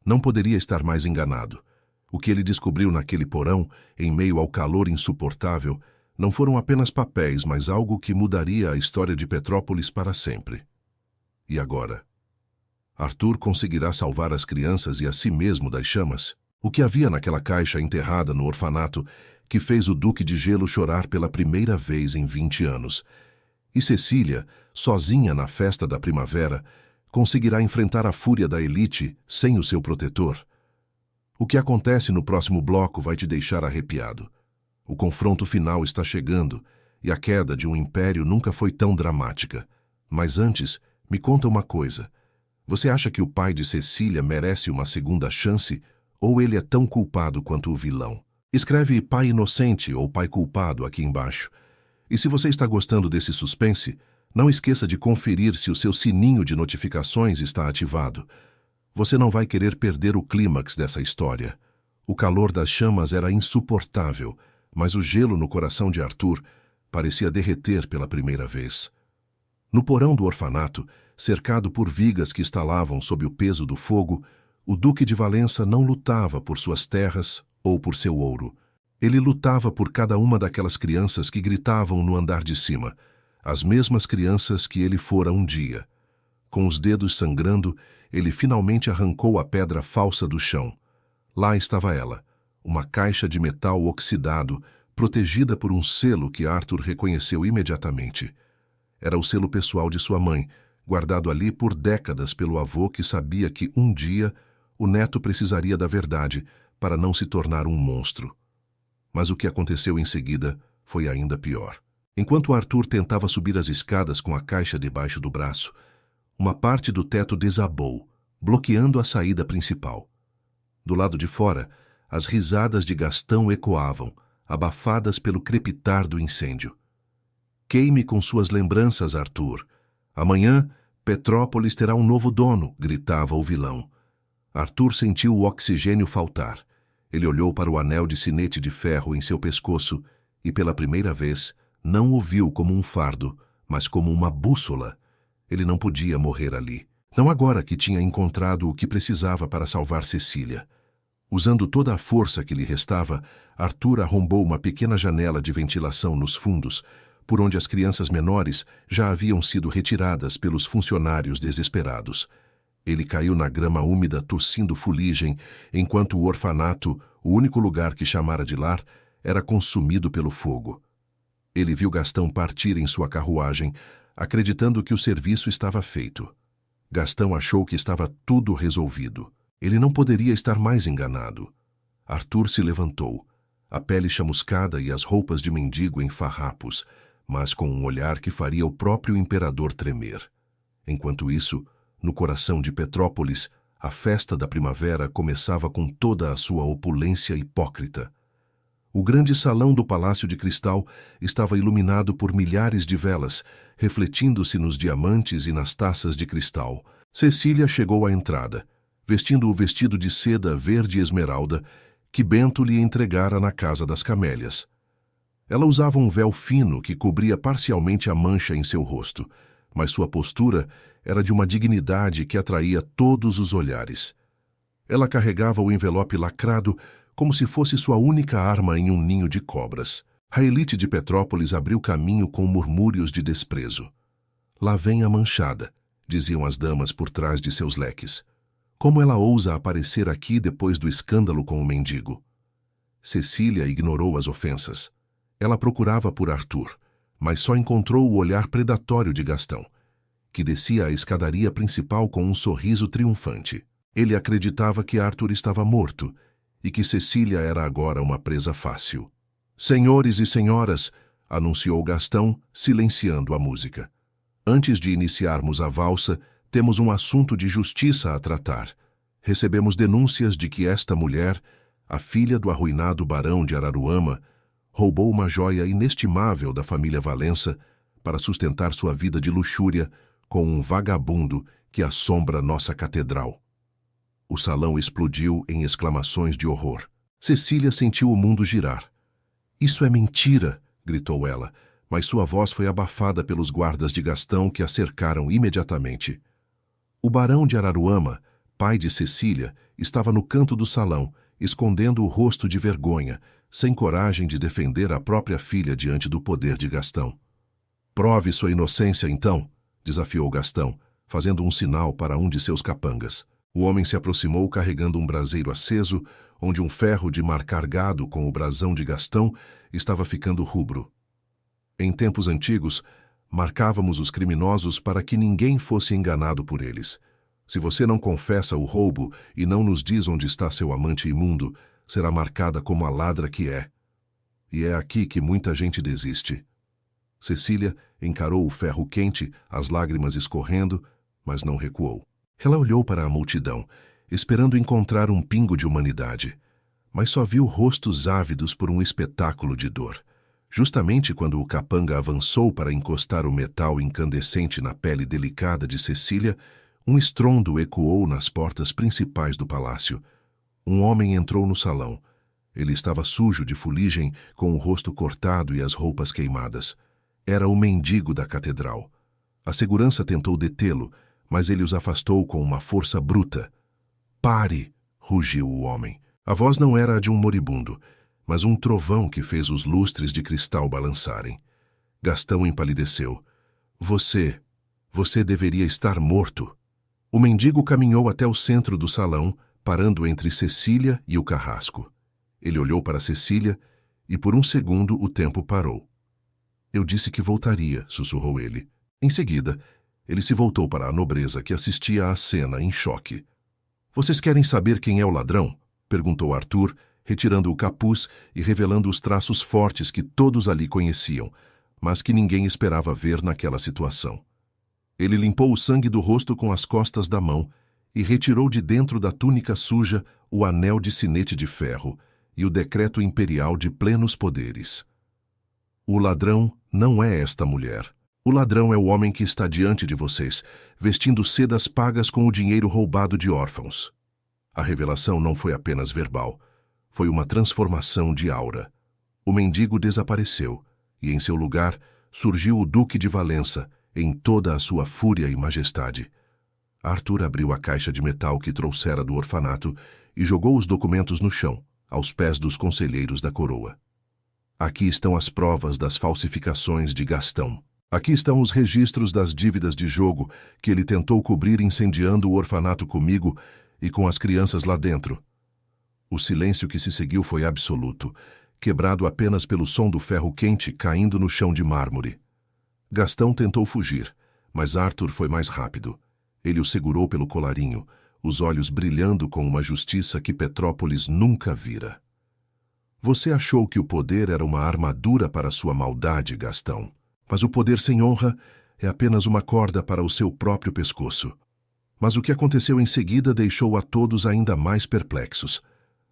Não poderia estar mais enganado. O que ele descobriu naquele porão, em meio ao calor insuportável, não foram apenas papéis, mas algo que mudaria a história de Petrópolis para sempre. E agora? Arthur conseguirá salvar as crianças e a si mesmo das chamas? O que havia naquela caixa enterrada no orfanato que fez o Duque de Gelo chorar pela primeira vez em 20 anos? E Cecília, sozinha na festa da primavera, conseguirá enfrentar a fúria da elite sem o seu protetor? O que acontece no próximo bloco vai te deixar arrepiado. O confronto final está chegando e a queda de um império nunca foi tão dramática. Mas antes, me conta uma coisa. Você acha que o pai de Cecília merece uma segunda chance ou ele é tão culpado quanto o vilão? Escreve pai inocente ou pai culpado aqui embaixo. E se você está gostando desse suspense, não esqueça de conferir se o seu sininho de notificações está ativado. Você não vai querer perder o clímax dessa história. O calor das chamas era insuportável, mas o gelo no coração de Arthur parecia derreter pela primeira vez. No porão do orfanato, cercado por vigas que estalavam sob o peso do fogo, o Duque de Valença não lutava por suas terras ou por seu ouro. Ele lutava por cada uma daquelas crianças que gritavam no andar de cima, as mesmas crianças que ele fora um dia. Com os dedos sangrando, ele finalmente arrancou a pedra falsa do chão. Lá estava ela, uma caixa de metal oxidado, protegida por um selo que Arthur reconheceu imediatamente. Era o selo pessoal de sua mãe, guardado ali por décadas pelo avô que sabia que um dia o neto precisaria da verdade para não se tornar um monstro. Mas o que aconteceu em seguida foi ainda pior. Enquanto Arthur tentava subir as escadas com a caixa debaixo do braço, uma parte do teto desabou, bloqueando a saída principal. Do lado de fora, as risadas de Gastão ecoavam, abafadas pelo crepitar do incêndio. "Queime com suas lembranças, Arthur. Amanhã, Petrópolis terá um novo dono", gritava o vilão. Arthur sentiu o oxigênio faltar. Ele olhou para o anel de sinete de ferro em seu pescoço e, pela primeira vez, não o viu como um fardo, mas como uma bússola. Ele não podia morrer ali. Não agora que tinha encontrado o que precisava para salvar Cecília. Usando toda a força que lhe restava, Arthur arrombou uma pequena janela de ventilação nos fundos, por onde as crianças menores já haviam sido retiradas pelos funcionários desesperados. Ele caiu na grama úmida tossindo fuligem, enquanto o orfanato, o único lugar que chamara de lar, era consumido pelo fogo. Ele viu Gastão partir em sua carruagem, acreditando que o serviço estava feito. Gastão achou que estava tudo resolvido. Ele não poderia estar mais enganado. Arthur se levantou, a pele chamuscada e as roupas de mendigo em farrapos, mas com um olhar que faria o próprio imperador tremer. Enquanto isso, no coração de Petrópolis, a festa da primavera começava com toda a sua opulência hipócrita. O grande salão do Palácio de Cristal estava iluminado por milhares de velas, refletindo-se nos diamantes e nas taças de cristal. Cecília chegou à entrada, vestindo o vestido de seda verde esmeralda que Bento lhe entregara na Casa das Camélias. Ela usava um véu fino que cobria parcialmente a mancha em seu rosto, mas sua postura era de uma dignidade que atraía todos os olhares. Ela carregava o envelope lacrado como se fosse sua única arma em um ninho de cobras. A elite de Petrópolis abriu caminho com murmúrios de desprezo. "Lá vem a manchada", diziam as damas por trás de seus leques. "Como ela ousa aparecer aqui depois do escândalo com o mendigo?" Cecília ignorou as ofensas. Ela procurava por Arthur, mas só encontrou o olhar predatório de Gastão, que descia a escadaria principal com um sorriso triunfante. Ele acreditava que Arthur estava morto e que Cecília era agora uma presa fácil. Senhores e senhoras, anunciou Gastão, silenciando a música. Antes de iniciarmos a valsa, temos um assunto de justiça a tratar. Recebemos denúncias de que esta mulher, a filha do arruinado barão de Araruama, roubou uma joia inestimável da família Valença para sustentar sua vida de luxúria com um vagabundo que assombra nossa catedral. O salão explodiu em exclamações de horror. Cecília sentiu o mundo girar. Isso é mentira, gritou ela, mas sua voz foi abafada pelos guardas de Gastão que a cercaram imediatamente. O barão de Araruama, pai de Cecília, estava no canto do salão, escondendo o rosto de vergonha, sem coragem de defender a própria filha diante do poder de Gastão. Prove sua inocência, então, desafiou Gastão, fazendo um sinal para um de seus capangas. O homem se aproximou carregando um braseiro aceso, onde um ferro de marcar gado com o brasão de Gastão estava ficando rubro. Em tempos antigos, marcávamos os criminosos para que ninguém fosse enganado por eles. Se você não confessa o roubo e não nos diz onde está seu amante imundo, será marcada como a ladra que é. E é aqui que muita gente desiste. Cecília encarou o ferro quente, as lágrimas escorrendo, mas não recuou. Ela olhou para a multidão, esperando encontrar um pingo de humanidade, mas só viu rostos ávidos por um espetáculo de dor. Justamente quando o capanga avançou para encostar o metal incandescente na pele delicada de Cecília, um estrondo ecoou nas portas principais do palácio. Um homem entrou no salão. Ele estava sujo de fuligem, com o rosto cortado e as roupas queimadas. Era o mendigo da catedral. A segurança tentou detê-lo, mas ele os afastou com uma força bruta. "Pare!" rugiu o homem. A voz não era a de um moribundo, mas um trovão que fez os lustres de cristal balançarem. Gastão empalideceu. Você deveria estar morto." O mendigo caminhou até o centro do salão, parando entre Cecília e o carrasco. Ele olhou para Cecília e por um segundo o tempo parou. "Eu disse que voltaria", sussurrou ele. Em seguida, ele se voltou para a nobreza que assistia à cena em choque. "Vocês querem saber quem é o ladrão?" perguntou Arthur, retirando o capuz e revelando os traços fortes que todos ali conheciam, mas que ninguém esperava ver naquela situação. Ele limpou o sangue do rosto com as costas da mão e retirou de dentro da túnica suja o anel de sinete de ferro e o decreto imperial de plenos poderes. "O ladrão não é esta mulher. O ladrão é o homem que está diante de vocês, vestindo sedas pagas com o dinheiro roubado de órfãos." A revelação não foi apenas verbal. Foi uma transformação de aura. O mendigo desapareceu e, em seu lugar, surgiu o Duque de Valença, em toda a sua fúria e majestade. Arthur abriu a caixa de metal que trouxera do orfanato e jogou os documentos no chão, aos pés dos conselheiros da coroa. "Aqui estão as provas das falsificações de Gastão. Aqui estão os registros das dívidas de jogo que ele tentou cobrir incendiando o orfanato comigo e com as crianças lá dentro." O silêncio que se seguiu foi absoluto, quebrado apenas pelo som do ferro quente caindo no chão de mármore. Gastão tentou fugir, mas Arthur foi mais rápido. Ele o segurou pelo colarinho, os olhos brilhando com uma justiça que Petrópolis nunca vira. "Você achou que o poder era uma armadura para sua maldade, Gastão. Mas o poder sem honra é apenas uma corda para o seu próprio pescoço." Mas o que aconteceu em seguida deixou a todos ainda mais perplexos.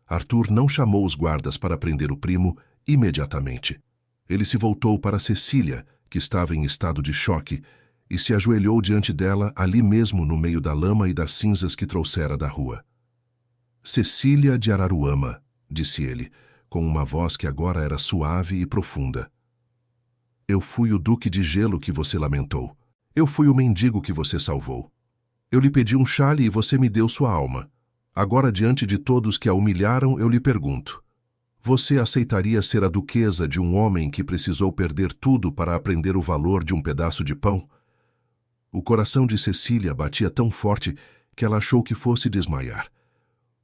Arthur não chamou os guardas para prender o primo imediatamente. Ele se voltou para Cecília, que estava em estado de choque, e se ajoelhou diante dela ali mesmo no meio da lama e das cinzas que trouxera da rua. "Cecília de Araruama", disse ele, com uma voz que agora era suave e profunda. "Eu fui o duque de gelo que você lamentou. Eu fui o mendigo que você salvou. Eu lhe pedi um xale e você me deu sua alma. Agora, diante de todos que a humilharam, eu lhe pergunto: você aceitaria ser a duquesa de um homem que precisou perder tudo para aprender o valor de um pedaço de pão?" O coração de Cecília batia tão forte que ela achou que fosse desmaiar.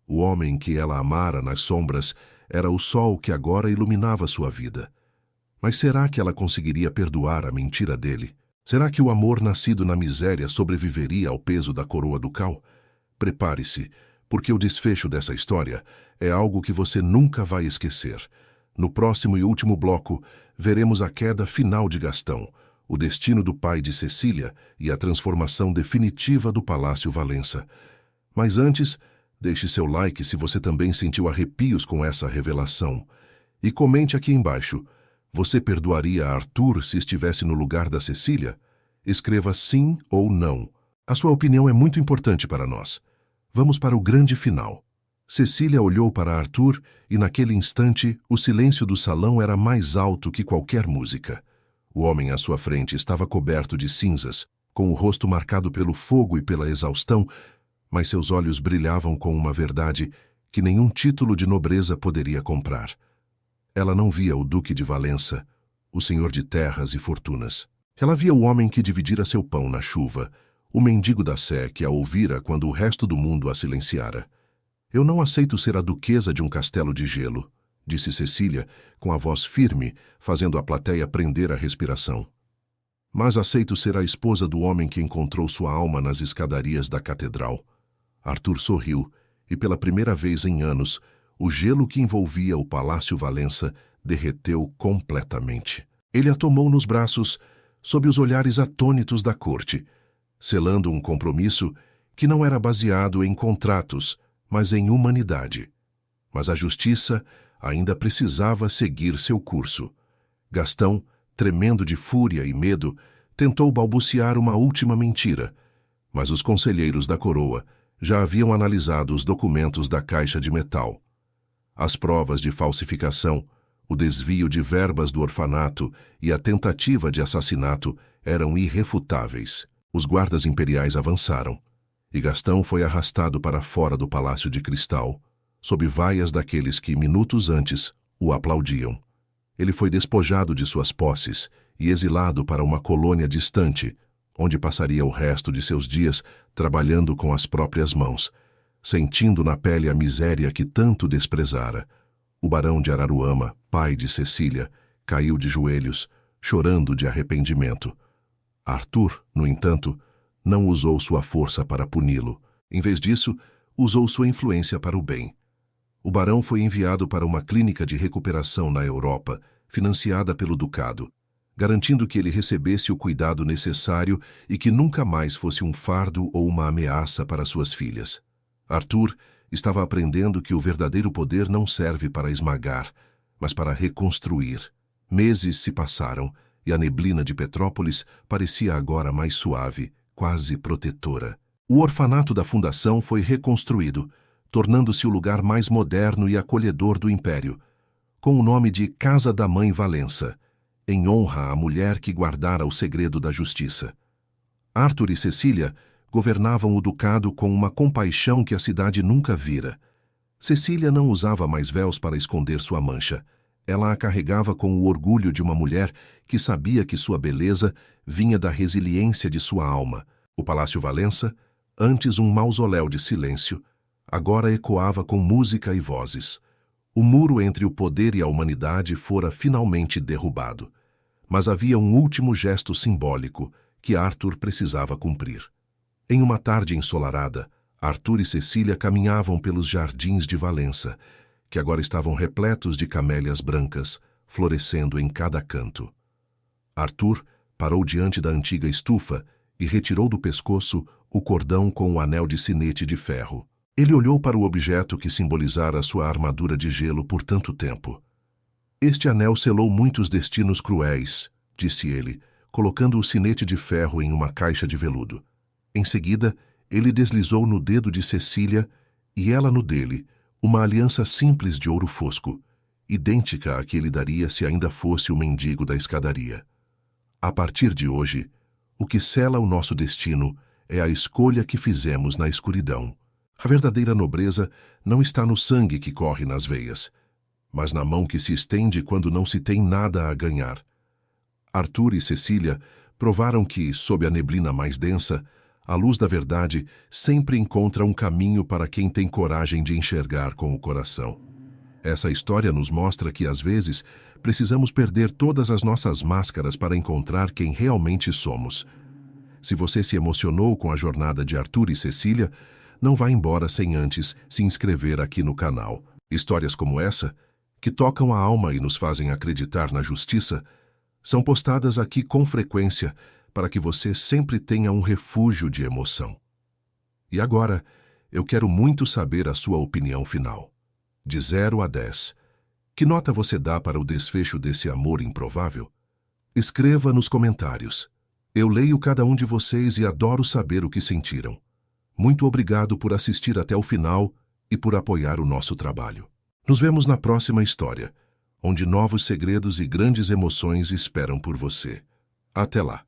O homem que ela amara nas sombras era o sol que agora iluminava sua vida. Mas será que ela conseguiria perdoar a mentira dele? Será que o amor nascido na miséria sobreviveria ao peso da coroa ducal? Prepare-se, porque o desfecho dessa história é algo que você nunca vai esquecer. No próximo e último bloco, veremos a queda final de Gastão, o destino do pai de Cecília e a transformação definitiva do Palácio Valença. Mas antes, deixe seu like se você também sentiu arrepios com essa revelação. E comente aqui embaixo, você perdoaria Arthur se estivesse no lugar da Cecília? Escreva sim ou não. A sua opinião é muito importante para nós. Vamos para o grande final. Cecília olhou para Arthur e naquele instante o silêncio do salão era mais alto que qualquer música. O homem à sua frente estava coberto de cinzas, com o rosto marcado pelo fogo e pela exaustão, mas seus olhos brilhavam com uma verdade que nenhum título de nobreza poderia comprar. Ela não via o Duque de Valença, o senhor de terras e fortunas. Ela via o homem que dividira seu pão na chuva, o mendigo da Sé que a ouvira quando o resto do mundo a silenciara. Eu não aceito ser a duquesa de um castelo de gelo, disse Cecília, com a voz firme, fazendo a plateia prender a respiração. Mas aceito ser a esposa do homem que encontrou sua alma nas escadarias da catedral. Arthur sorriu, e pela primeira vez em anos, o gelo que envolvia o Palácio Valença derreteu completamente. Ele a tomou nos braços, sob os olhares atônitos da corte, selando um compromisso que não era baseado em contratos, mas em humanidade. Mas a justiça ainda precisava seguir seu curso. Gastão, tremendo de fúria e medo, tentou balbuciar uma última mentira, mas os conselheiros da coroa já haviam analisado os documentos da caixa de metal. As provas de falsificação, o desvio de verbas do orfanato e a tentativa de assassinato eram irrefutáveis. Os guardas imperiais avançaram, e Gastão foi arrastado para fora do Palácio de Cristal, sob vaias daqueles que, minutos antes, o aplaudiam. Ele foi despojado de suas posses e exilado para uma colônia distante, onde passaria o resto de seus dias trabalhando com as próprias mãos, sentindo na pele a miséria que tanto desprezara. O barão de Araruama, pai de Cecília, caiu de joelhos, chorando de arrependimento. Arthur, no entanto, não usou sua força para puni-lo. Em vez disso, usou sua influência para o bem. O barão foi enviado para uma clínica de recuperação na Europa, financiada pelo ducado, garantindo que ele recebesse o cuidado necessário e que nunca mais fosse um fardo ou uma ameaça para suas filhas. Arthur estava aprendendo que o verdadeiro poder não serve para esmagar, mas para reconstruir. Meses se passaram e a neblina de Petrópolis parecia agora mais suave, quase protetora. O orfanato da fundação foi reconstruído, tornando-se o lugar mais moderno e acolhedor do império, com o nome de Casa da Mãe Valença, em honra à mulher que guardara o segredo da justiça. Arthur e Cecília governavam o ducado com uma compaixão que a cidade nunca vira. Cecília não usava mais véus para esconder sua mancha. Ela a carregava com o orgulho de uma mulher que sabia que sua beleza vinha da resiliência de sua alma. O Palácio Valença, antes um mausoléu de silêncio, agora ecoava com música e vozes. O muro entre o poder e a humanidade fora finalmente derrubado. Mas havia um último gesto simbólico que Arthur precisava cumprir. Em uma tarde ensolarada, Arthur e Cecília caminhavam pelos jardins de Valença, que agora estavam repletos de camélias brancas, florescendo em cada canto. Arthur parou diante da antiga estufa e retirou do pescoço o cordão com o anel de sinete de ferro. Ele olhou para o objeto que simbolizara sua armadura de gelo por tanto tempo. Este anel selou muitos destinos cruéis, disse ele, colocando o sinete de ferro em uma caixa de veludo. Em seguida, ele deslizou no dedo de Cecília e ela no dele, uma aliança simples de ouro fosco, idêntica à que ele daria se ainda fosse o mendigo da escadaria. A partir de hoje, o que sela o nosso destino é a escolha que fizemos na escuridão. A verdadeira nobreza não está no sangue que corre nas veias, mas na mão que se estende quando não se tem nada a ganhar. Arthur e Cecília provaram que, sob a neblina mais densa, a luz da verdade sempre encontra um caminho para quem tem coragem de enxergar com o coração. Essa história nos mostra que, às vezes, precisamos perder todas as nossas máscaras para encontrar quem realmente somos. Se você se emocionou com a jornada de Arthur e Cecília, não vá embora sem antes se inscrever aqui no canal. Histórias como essa, que tocam a alma e nos fazem acreditar na justiça, são postadas aqui com frequência para que você sempre tenha um refúgio de emoção. E agora, eu quero muito saber a sua opinião final. De 0 a 10, que nota você dá para o desfecho desse amor improvável? Escreva nos comentários. Eu leio cada um de vocês e adoro saber o que sentiram. Muito obrigado por assistir até o final e por apoiar o nosso trabalho. Nos vemos na próxima história, onde novos segredos e grandes emoções esperam por você. Até lá!